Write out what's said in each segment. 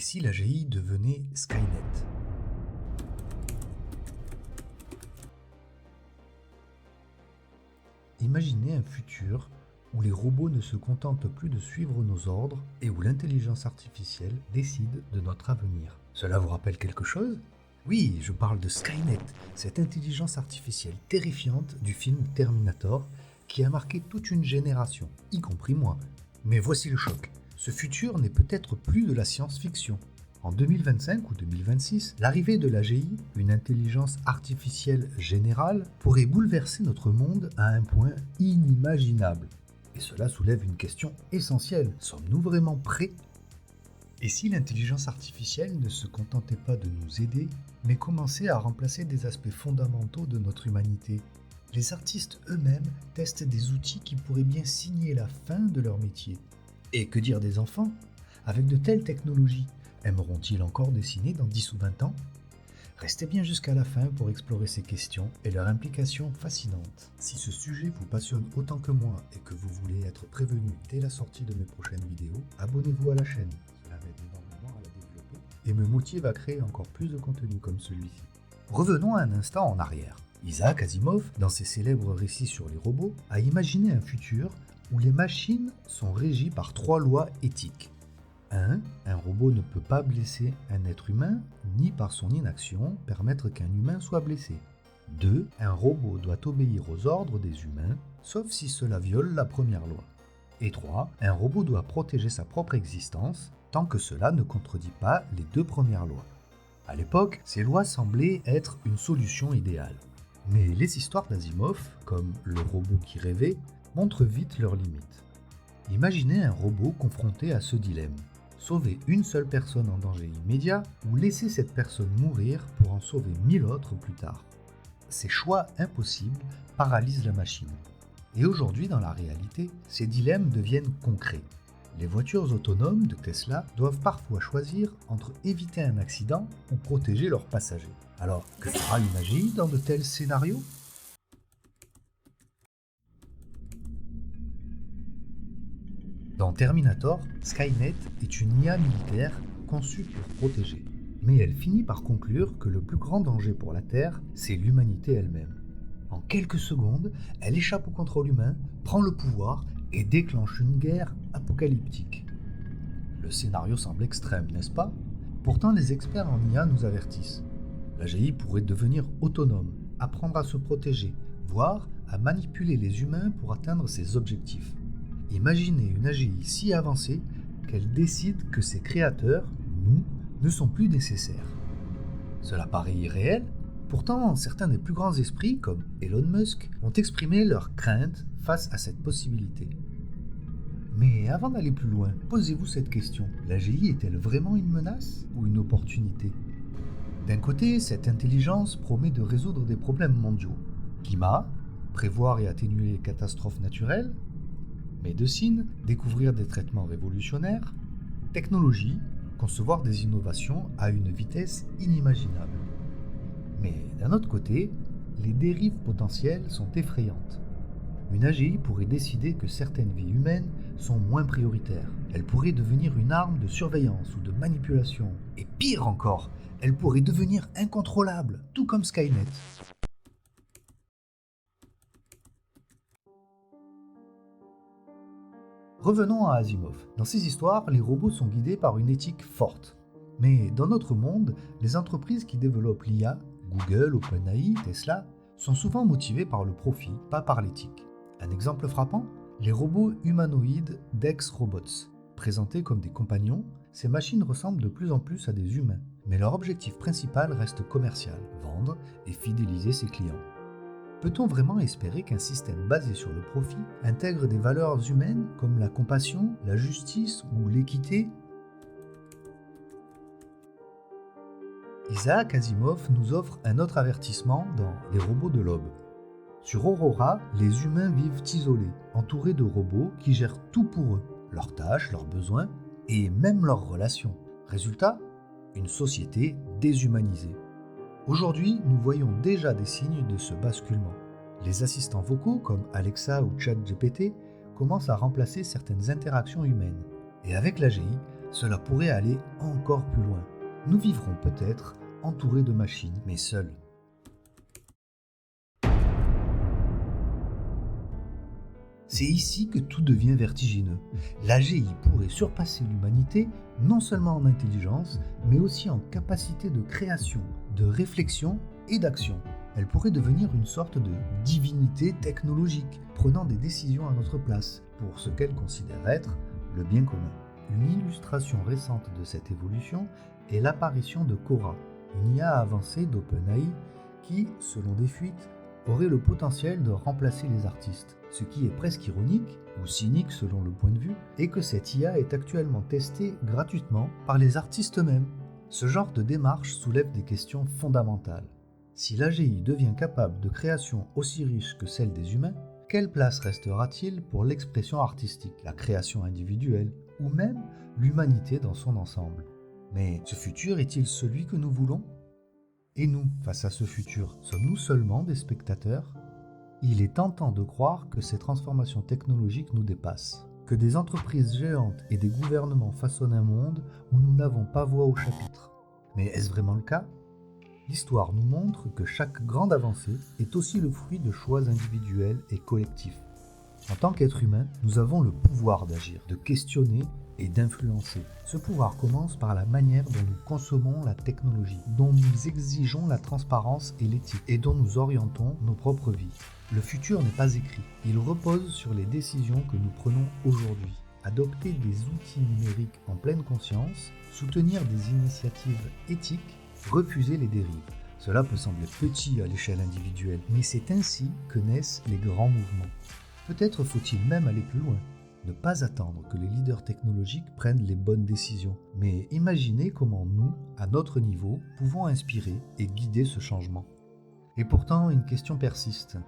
si l'AGI devenait Skynet? Imaginez un futur où les robots ne se contentent plus de suivre nos ordres et où l'intelligence artificielle décide de notre avenir. Cela vous rappelle quelque chose? Oui, je parle de Skynet, cette intelligence artificielle terrifiante du film Terminator qui a marqué toute une génération, y compris moi. Mais voici le choc. Ce futur n'est peut-être plus de la science-fiction. En 2025 ou 2026, l'arrivée de l'AGI, une intelligence artificielle générale, pourrait bouleverser notre monde à un point inimaginable. Et cela soulève une question essentielle. Sommes-nous vraiment prêts? Et si l'intelligence artificielle ne se contentait pas de nous aider, mais commençait à remplacer des aspects fondamentaux de notre humanité? Les artistes eux-mêmes testent des outils qui pourraient bien signer la fin de leur métier. Et que dire des enfants? Avec de telles technologies, aimeront-ils encore dessiner dans 10 ou 20 ans? Restez bien jusqu'à la fin pour explorer ces questions et leurs implications fascinantes. Si ce sujet vous passionne autant que moi et que vous voulez être prévenu dès la sortie de mes prochaines vidéos, abonnez-vous à la chaîne. Cela m'aide énormément à la développer et me motive à créer encore plus de contenu comme celui-ci. Revenons un instant en arrière. Isaac Asimov, dans ses célèbres récits sur les robots, a imaginé un futur où les machines sont régies par 3 lois éthiques. 1. Un robot ne peut pas blesser un être humain, ni par son inaction permettre qu'un humain soit blessé. 2. Un robot doit obéir aux ordres des humains, sauf si cela viole la première loi. Et 3. Un robot doit protéger sa propre existence, tant que cela ne contredit pas les 2 premières lois. À l'époque, ces lois semblaient être une solution idéale. Mais les histoires d'Asimov, comme Le robot qui rêvait, montrent vite leurs limites. Imaginez un robot confronté à ce dilemme. Sauver une seule personne en danger immédiat ou laisser cette personne mourir pour en sauver 1000 autres plus tard. Ces choix impossibles paralysent la machine. Et aujourd'hui, dans la réalité, ces dilemmes deviennent concrets. Les voitures autonomes de Tesla doivent parfois choisir entre éviter un accident ou protéger leurs passagers. Alors, que fera une AGI dans de tels scénarios ? Dans Terminator, Skynet est une IA militaire conçue pour protéger. Mais elle finit par conclure que le plus grand danger pour la Terre, c'est l'humanité elle-même. En quelques secondes, elle échappe au contrôle humain, prend le pouvoir et déclenche une guerre apocalyptique. Le scénario semble extrême, n'est-ce pas? Pourtant, les experts en IA nous avertissent. L'AGI pourrait devenir autonome, apprendre à se protéger, voire à manipuler les humains pour atteindre ses objectifs. Imaginez une AGI si avancée qu'elle décide que ses créateurs, nous, ne sont plus nécessaires. Cela paraît irréel, pourtant certains des plus grands esprits, comme Elon Musk, ont exprimé leurs craintes face à cette possibilité. Mais avant d'aller plus loin, posez-vous cette question. L'AGI est-elle vraiment une menace ou une opportunité? D'un côté, cette intelligence promet de résoudre des problèmes mondiaux. Climat, prévoir et atténuer les catastrophes naturelles, médecine, découvrir des traitements révolutionnaires, technologie, concevoir des innovations à une vitesse inimaginable. Mais d'un autre côté, les dérives potentielles sont effrayantes. Une AGI pourrait décider que certaines vies humaines sont moins prioritaires. Elle pourrait devenir une arme de surveillance ou de manipulation. Et pire encore, elle pourrait devenir incontrôlable, tout comme Skynet. Revenons à Asimov. Dans ces histoires, les robots sont guidés par une éthique forte. Mais dans notre monde, les entreprises qui développent l'IA, Google, OpenAI, Tesla, sont souvent motivées par le profit, pas par l'éthique. Un exemple frappant? Les robots humanoïdes Dex-Robots. Présentés comme des compagnons, ces machines ressemblent de plus en plus à des humains. Mais leur objectif principal reste commercial, vendre et fidéliser ses clients. Peut-on vraiment espérer qu'un système basé sur le profit intègre des valeurs humaines comme la compassion, la justice ou l'équité? Isaac Asimov nous offre un autre avertissement dans Les robots de l'aube. Sur Aurora, les humains vivent isolés, entourés de robots qui gèrent tout pour eux, leurs tâches, leurs besoins et même leurs relations. Résultat, une société déshumanisée. Aujourd'hui, nous voyons déjà des signes de ce basculement. Les assistants vocaux comme Alexa ou ChatGPT commencent à remplacer certaines interactions humaines. Et avec l'AGI, cela pourrait aller encore plus loin. Nous vivrons peut-être entourés de machines, mais seuls. C'est ici que tout devient vertigineux. L'AGI pourrait surpasser l'humanité non seulement en intelligence, mais aussi en capacité de création, de réflexion et d'action. Elle pourrait devenir une sorte de divinité technologique, prenant des décisions à notre place, pour ce qu'elle considère être le bien commun. Une illustration récente de cette évolution est l'apparition de Quora, une IA avancée d'OpenAI qui, selon des fuites, aurait le potentiel de remplacer les artistes. Ce qui est presque ironique, ou cynique selon le point de vue, est que cette IA est actuellement testée gratuitement par les artistes eux-mêmes. Ce genre de démarche soulève des questions fondamentales. Si l'AGI devient capable de créations aussi riches que celles des humains, quelle place restera-t-il pour l'expression artistique, la création individuelle, ou même l'humanité dans son ensemble? Mais ce futur est-il celui que nous voulons? Et nous, face à ce futur, sommes-nous seulement des spectateurs? Il est tentant de croire que ces transformations technologiques nous dépassent, que des entreprises géantes et des gouvernements façonnent un monde où nous n'avons pas voix au chapitre. Mais est-ce vraiment le cas? L'histoire nous montre que chaque grande avancée est aussi le fruit de choix individuels et collectifs. En tant qu'être humain, nous avons le pouvoir d'agir, de questionner et d'influencer. Ce pouvoir commence par la manière dont nous consommons la technologie, dont nous exigeons la transparence et l'éthique, et dont nous orientons nos propres vies. Le futur n'est pas écrit, il repose sur les décisions que nous prenons aujourd'hui. Adopter des outils numériques en pleine conscience, soutenir des initiatives éthiques, refuser les dérives. Cela peut sembler petit à l'échelle individuelle, mais c'est ainsi que naissent les grands mouvements. Peut-être faut-il même aller plus loin. Ne pas attendre que les leaders technologiques prennent les bonnes décisions, mais imaginer comment nous, à notre niveau, pouvons inspirer et guider ce changement. Et pourtant, une question persiste.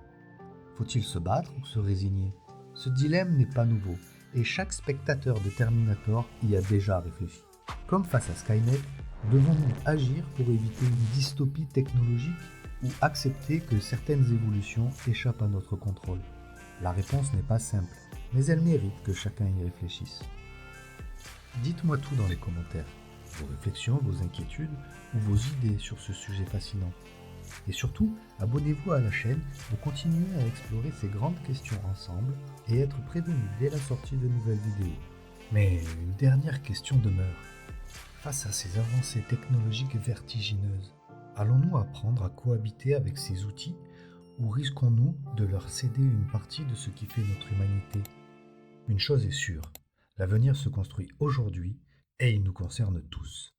Faut-il se battre ou se résigner? Ce dilemme n'est pas nouveau, et chaque spectateur de Terminator y a déjà réfléchi. Comme face à Skynet, devons-nous agir pour éviter une dystopie technologique ou accepter que certaines évolutions échappent à notre contrôle? La réponse n'est pas simple, mais elle mérite que chacun y réfléchisse. Dites-moi tout dans les commentaires, vos réflexions, vos inquiétudes ou vos idées sur ce sujet fascinant. Et surtout, abonnez-vous à la chaîne pour continuer à explorer ces grandes questions ensemble et être prévenu dès la sortie de nouvelles vidéos. Mais une dernière question demeure. Face à ces avancées technologiques vertigineuses, allons-nous apprendre à cohabiter avec ces outils ou risquons-nous de leur céder une partie de ce qui fait notre humanité? Une chose est sûre, l'avenir se construit aujourd'hui et il nous concerne tous.